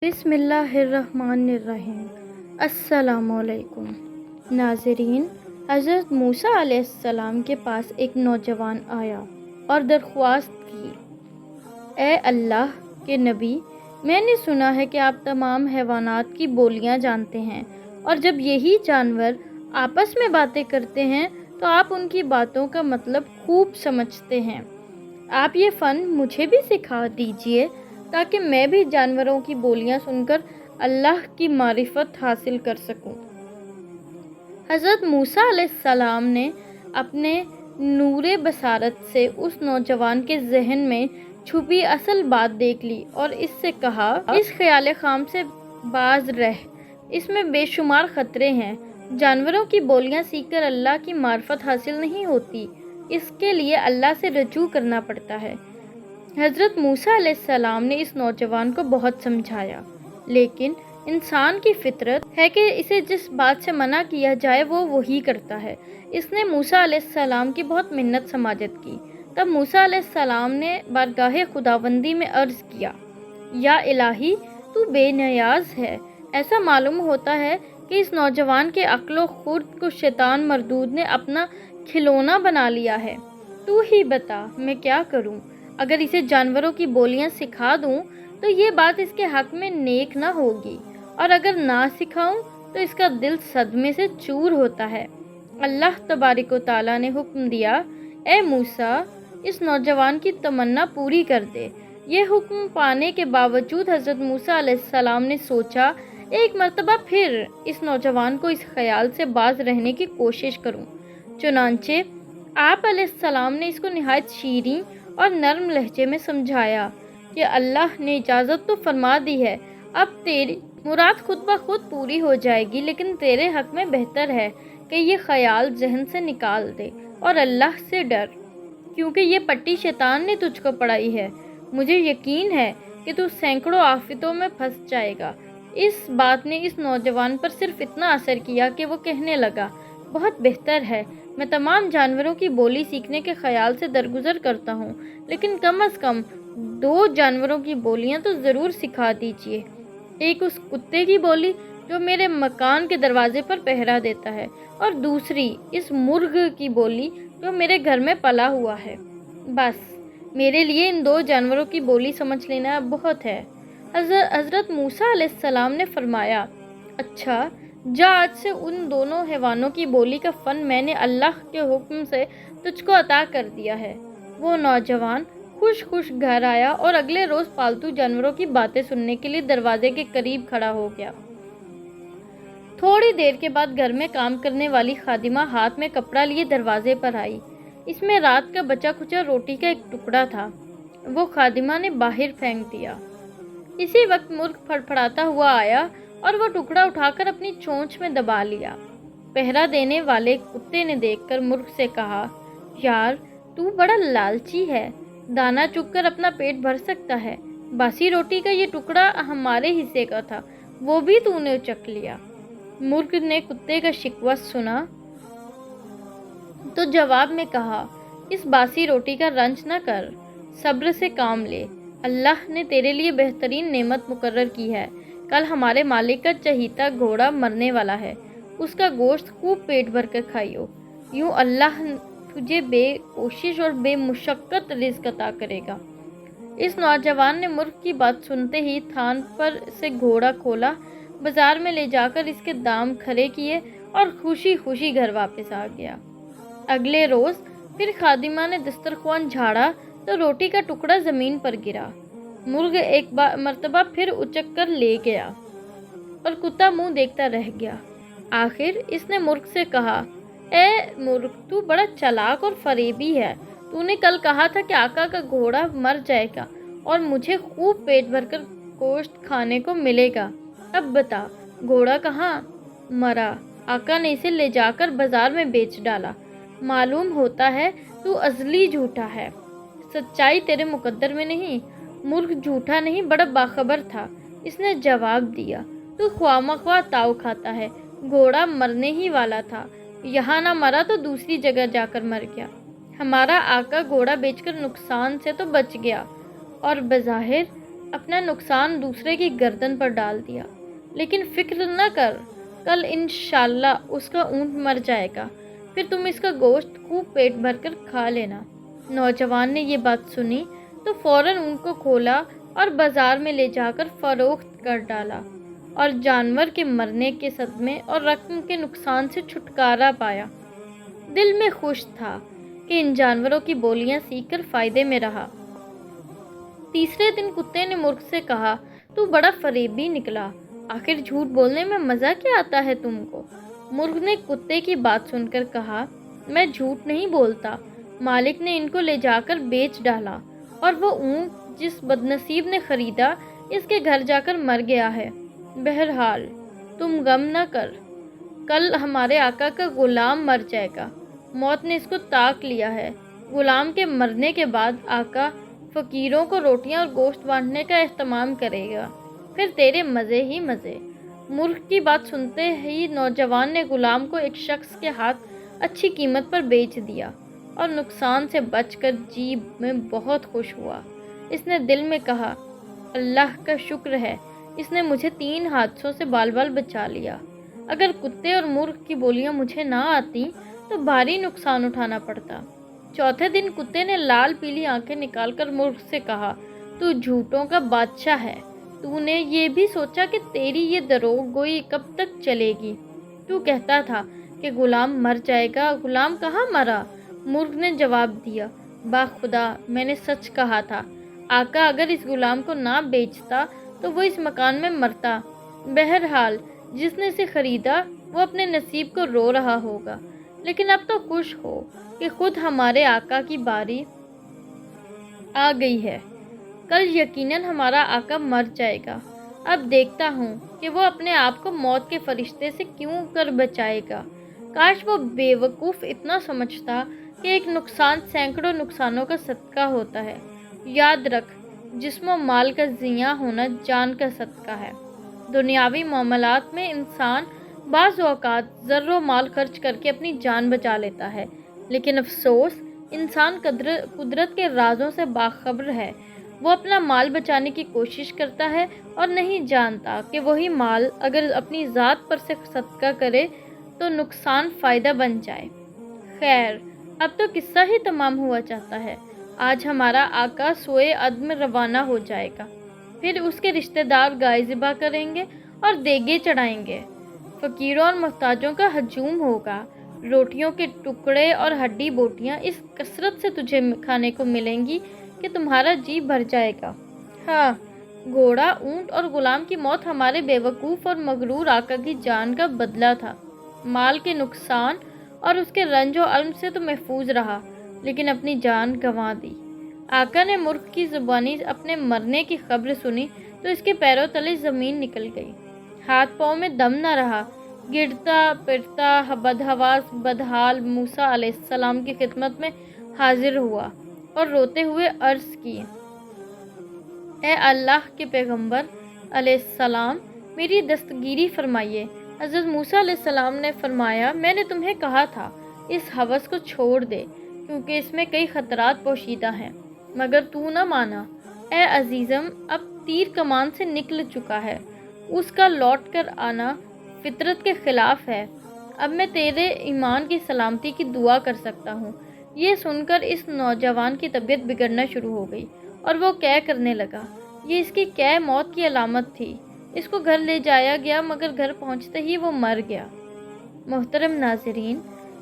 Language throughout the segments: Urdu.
بسم اللہ الرحمن الرحیم۔ السلام علیکم ناظرین، حضرت موسیٰ علیہ السلام کے پاس ایک نوجوان آیا اور درخواست کی، اے اللہ کے نبی، میں نے سنا ہے کہ آپ تمام حیوانات کی بولیاں جانتے ہیں، اور جب یہی جانور آپس میں باتیں کرتے ہیں تو آپ ان کی باتوں کا مطلب خوب سمجھتے ہیں۔ آپ یہ فن مجھے بھی سکھا دیجئے تاکہ میں بھی جانوروں کی بولیاں سن کر اللہ کی معرفت حاصل کر سکوں۔ حضرت موسیٰ علیہ السلام نے اپنے نور بصارت سے اس نوجوان کے ذہن میں چھپی اصل بات دیکھ لی اور اس سے کہا، اس خیال خام سے باز رہ، اس میں بے شمار خطرے ہیں۔ جانوروں کی بولیاں سیکھ کر اللہ کی معرفت حاصل نہیں ہوتی، اس کے لیے اللہ سے رجوع کرنا پڑتا ہے۔ حضرت موسیٰ علیہ السلام نے اس نوجوان کو بہت سمجھایا، لیکن انسان کی فطرت ہے کہ اسے جس بات سے منع کیا جائے وہ وہی کرتا ہے۔ اس نے موسیٰ علیہ السلام کی بہت منت سماجت کی۔ تب موسیٰ علیہ السلام نے بارگاہ خداوندی میں عرض کیا، یا الہی، تو بے نیاز ہے۔ ایسا معلوم ہوتا ہے کہ اس نوجوان کے عقل و خرد کو شیطان مردود نے اپنا کھلونا بنا لیا ہے۔ تو ہی بتا میں کیا کروں؟ اگر اسے جانوروں کی بولیاں سکھا دوں تو یہ بات اس کے حق میں نیک نہ ہوگی، اور اگر نہ سکھاؤں تو اس کا دل صدمے سے چور ہوتا ہے۔ اللہ تبارک و تعالیٰ نے حکم دیا، اے موسیٰ، اس نوجوان کی تمنا پوری کر دے۔ یہ حکم پانے کے باوجود حضرت موسیٰ علیہ السلام نے سوچا، ایک مرتبہ پھر اس نوجوان کو اس خیال سے باز رہنے کی کوشش کروں۔ چنانچہ آپ علیہ السلام نے اس کو نہایت شیریں اور نرم لہجے میں سمجھایا کہ اللہ نے اجازت تو فرما دی ہے، اب تیری مراد خود بخود پوری ہو جائے گی، لیکن تیرے حق میں بہتر ہے کہ یہ خیال ذہن سے نکال دے اور اللہ سے ڈر، کیونکہ یہ پٹی شیطان نے تجھ کو پڑھائی ہے۔ مجھے یقین ہے کہ تو سینکڑوں آفتوں میں پھنس جائے گا۔ اس بات نے اس نوجوان پر صرف اتنا اثر کیا کہ وہ کہنے لگا، بہت بہتر ہے، میں تمام جانوروں کی بولی سیکھنے کے خیال سے درگزر کرتا ہوں، لیکن کم از کم 2 جانوروں کی بولیاں تو ضرور سکھا دیجیے۔ ایک اس کتے کی بولی جو میرے مکان کے دروازے پر پہرا دیتا ہے، اور دوسری اس مرغ کی بولی جو میرے گھر میں پلا ہوا ہے۔ بس میرے لیے ان 2 جانوروں کی بولی سمجھ لینا بہت ہے۔ حضرت موسیٰ علیہ السلام نے فرمایا، اچھا، جا، آج سے ان دونوں حیوانوں کی بولی کا فن میں نے اللہ کے حکم سے تجھ کو عطا کر دیا ہے۔ وہ نوجوان خوش خوش گھر آیا اور اگلے روز پالتو جانوروں کی باتیں سننے کے لیے دروازے کے قریب کھڑا ہو گیا۔ تھوڑی دیر کے بعد گھر میں کام کرنے والی خادمہ ہاتھ میں کپڑا لیے دروازے پر آئی۔ اس میں رات کا بچا کھچا روٹی کا ایک ٹکڑا تھا۔ وہ خادمہ نے باہر پھینک دیا۔ اسی وقت مرغ پھڑپھڑاتا ہوا آیا اور وہ ٹکڑا اٹھا کر اپنی چونچ میں دبا لیا۔ پہرا دینے والے کتے نے دیکھ کر مرغ سے کہا، یار، تو بڑا لالچی ہے، دانا چگ کر اپنا پیٹ بھر سکتا ہے، باسی روٹی کا یہ ٹکڑا ہمارے حصے کا تھا، وہ بھی تو نے چکھ لیا۔ مرغ نے کتے کا شکوہ سنا تو جواب میں کہا، اس باسی روٹی کا رنج نہ کر، صبر سے کام لے، اللہ نے تیرے لیے بہترین نعمت مقرر کی ہے۔ کل ہمارے مالک کا چہیتا گھوڑا مرنے والا ہے، اس کا گوشت خوب پیٹ بھر کر کھائیو، یوں اللہ تجھے بے کوشش اور بے مشقت رزق عطا کرے گا۔ اس نوجوان نے مرغ کی بات سنتے ہی تھان پر سے گھوڑا کھولا، بازار میں لے جا کر اس کے دام کھڑے کیے اور خوشی خوشی گھر واپس آ گیا۔ اگلے روز پھر خادمہ نے دسترخوان جھاڑا تو روٹی کا ٹکڑا زمین پر گرا۔ مرغ ایک مرتبہ پھر اچک کر لے گیا اور کتا منہ دیکھتا رہ گیا۔ آخر اس نے مرغ سے کہا، اے مرغ، تو بڑا چالاک اور فریبی ہے، تو نے کل کہا تھا کہ آقا کا گھوڑا مر جائے گا اور مجھے خوب پیٹ بھر کر گوشت کھانے کو ملے گا۔ اب بتا، گھوڑا کہاں؟ مرا، آقا نے اسے لے جا کر بازار میں بیچ ڈالا۔ معلوم ہوتا ہے تو ازلی جھوٹا ہے، سچائی تیرے مقدر میں نہیں۔ مرغ جھوٹا نہیں، بڑا باخبر تھا۔ اس نے جواب دیا، تو خواہ مخواہ تاؤ کھاتا ہے، گھوڑا مرنے ہی والا تھا، یہاں نہ مرا تو دوسری جگہ جا کر مر گیا۔ ہمارا آقا گھوڑا بیچ کر نقصان سے تو بچ گیا، اور بظاہر اپنا نقصان دوسرے کی گردن پر ڈال دیا۔ لیکن فکر نہ کر، کل انشاءاللہ اس کا اونٹ مر جائے گا، پھر تم اس کا گوشت خوب پیٹ بھر کر کھا لینا۔ نوجوان نے یہ بات سنی تو فوراً اونٹ کو کھولا اور بازار میں لے جا کر فروخت کر ڈالا اور جانور کے مرنے کے صدمے اور رقم کے نقصان سے چھٹکارا پایا۔ دل میں خوش تھا کہ ان جانوروں کی بولیاں سیکھ کر فائدے میں رہا۔ تیسرے دن کتے نے مرغ سے کہا، تو بڑا فریبی نکلا، آخر جھوٹ بولنے میں مزہ کیا آتا ہے تم کو؟ مرغ نے کتے کی بات سن کر کہا، میں جھوٹ نہیں بولتا، مالک نے ان کو لے جا کر بیچ ڈالا اور وہ اونٹ جس بدنصیب نے خریدا اس کے گھر جا کر مر گیا ہے۔ بہرحال تم غم نہ کر، کل ہمارے آقا کا غلام مر جائے گا، موت نے اس کو تاک لیا ہے۔ غلام کے مرنے کے بعد آقا فقیروں کو روٹیاں اور گوشت بانٹنے کا اہتمام کرے گا، پھر تیرے مزے ہی مزے۔ مرغ کی بات سنتے ہی نوجوان نے غلام کو ایک شخص کے ہاتھ اچھی قیمت پر بیچ دیا اور نقصان سے بچ کر جی میں بہت خوش ہوا۔ اس نے دل میں کہا، اللہ کا شکر ہے، اس نے مجھے 3 حادثوں سے بال بال بچا لیا۔ اگر کتے اور مرغ کی بولیاں مجھے نہ آتی تو بھاری نقصان اٹھانا پڑتا۔ چوتھے دن کتے نے لال پیلی آنکھیں نکال کر مرغ سے کہا، تو جھوٹوں کا بادشاہ ہے، تو نے یہ بھی سوچا کہ تیری یہ دروغ گوئی کب تک چلے گی؟ تو کہتا تھا کہ غلام مر جائے گا، غلام کہاں مرا؟ مرغ نے جواب دیا، باخدا میں نے سچ کہا تھا، آقا اگر اس غلام کو نہ بیچتا تو وہ اس مکان میں مرتا۔ بہرحال جس نے اسے خریدا وہ اپنے نصیب کو رو رہا ہوگا، لیکن اب تو خوش ہو کہ خود ہمارے آقا کی باری آ گئی ہے، کل یقیناً ہمارا آقا مر جائے گا۔ اب دیکھتا ہوں کہ وہ اپنے آپ کو موت کے فرشتے سے کیوں کر بچائے گا۔ کاش وہ بے وقوف اتنا سمجھتا کہ ایک نقصان سینکڑوں نقصانوں کا صدقہ ہوتا ہے۔ یاد رکھ، جسم و مال کا ضیاع ہونا جان کا صدقہ ہے۔ دنیاوی معاملات میں انسان بعض اوقات زر و مال خرچ کر کے اپنی جان بچا لیتا ہے، لیکن افسوس انسان قدرت کے رازوں سے باخبر ہے۔ وہ اپنا مال بچانے کی کوشش کرتا ہے اور نہیں جانتا کہ وہی مال اگر اپنی ذات پر سے صدقہ کرے تو نقصان فائدہ بن جائے۔ خیر، اب تو قصہ ہی تمام ہوا چاہتا ہے۔ آج ہمارا آقا سوئے عدم روانہ ہو جائے گا، پھر اس کے رشتہ دار گائے ذبح کریں گے اور دیگیں چڑھائیں گے، فقیروں اور محتاجوں کا ہجوم ہوگا، روٹیوں کے ٹکڑے اور ہڈی بوٹیاں اس کثرت سے تجھے کھانے کو ملیں گی کہ تمہارا جی بھر جائے گا۔ ہاں، گھوڑا، اونٹ اور غلام کی موت ہمارے بے وقوف اور مغرور آقا کی جان کا بدلہ تھا۔ مال کے نقصان اور اس کے رنج و الم سے تو محفوظ رہا، لیکن اپنی جان گنوا دی۔ آقا نے مرغ کی زبانی اپنے مرنے کی خبر سنی تو اس کے پیروں تلے زمین نکل گئی، ہاتھ پاؤں میں دم نہ رہا، گرتا پھرتا بدحواس بدحال موسیٰ علیہ السلام کی خدمت میں حاضر ہوا اور روتے ہوئے عرض کی، اے اللہ کے پیغمبر علیہ السلام، میری دستگیری فرمائیے۔ حضرت موسیٰ علیہ السلام نے فرمایا، میں نے تمہیں کہا تھا اس ہوس کو چھوڑ دے کیونکہ اس میں کئی خطرات پوشیدہ ہیں، مگر تو نہ مانا۔ اے عزیزم، اب تیر کمان سے نکل چکا ہے، اس کا لوٹ کر آنا فطرت کے خلاف ہے، اب میں تیرے ایمان کی سلامتی کی دعا کر سکتا ہوں۔ یہ سن کر اس نوجوان کی طبیعت بگڑنا شروع ہو گئی اور وہ قے کرنے لگا۔ یہ اس کی قے موت کی علامت تھی۔ اس کو گھر لے جایا گیا مگر گھر پہنچتے ہی وہ مر گیا۔ محترم ناظرین،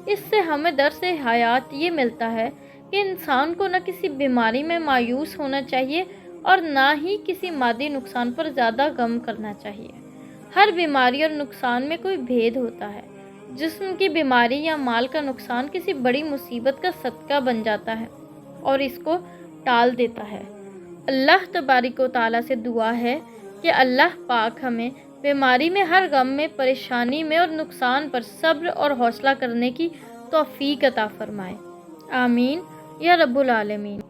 اس سے ہمیں درس حیات یہ ملتا ہے کہ انسان کو نہ کسی بیماری میں مایوس ہونا چاہیے اور نہ ہی کسی مادی نقصان پر زیادہ غم کرنا چاہیے۔ ہر بیماری اور نقصان میں کوئی بھید ہوتا ہے۔ جسم کی بیماری یا مال کا نقصان کسی بڑی مصیبت کا صدقہ بن جاتا ہے اور اس کو ٹال دیتا ہے۔ اللہ تبارک و تعالیٰ سے دعا ہے کہ اللہ پاک ہمیں بیماری میں، ہر غم میں، پریشانی میں اور نقصان پر صبر اور حوصلہ کرنے کی توفیق عطا فرمائے۔ آمین یا رب العالمین۔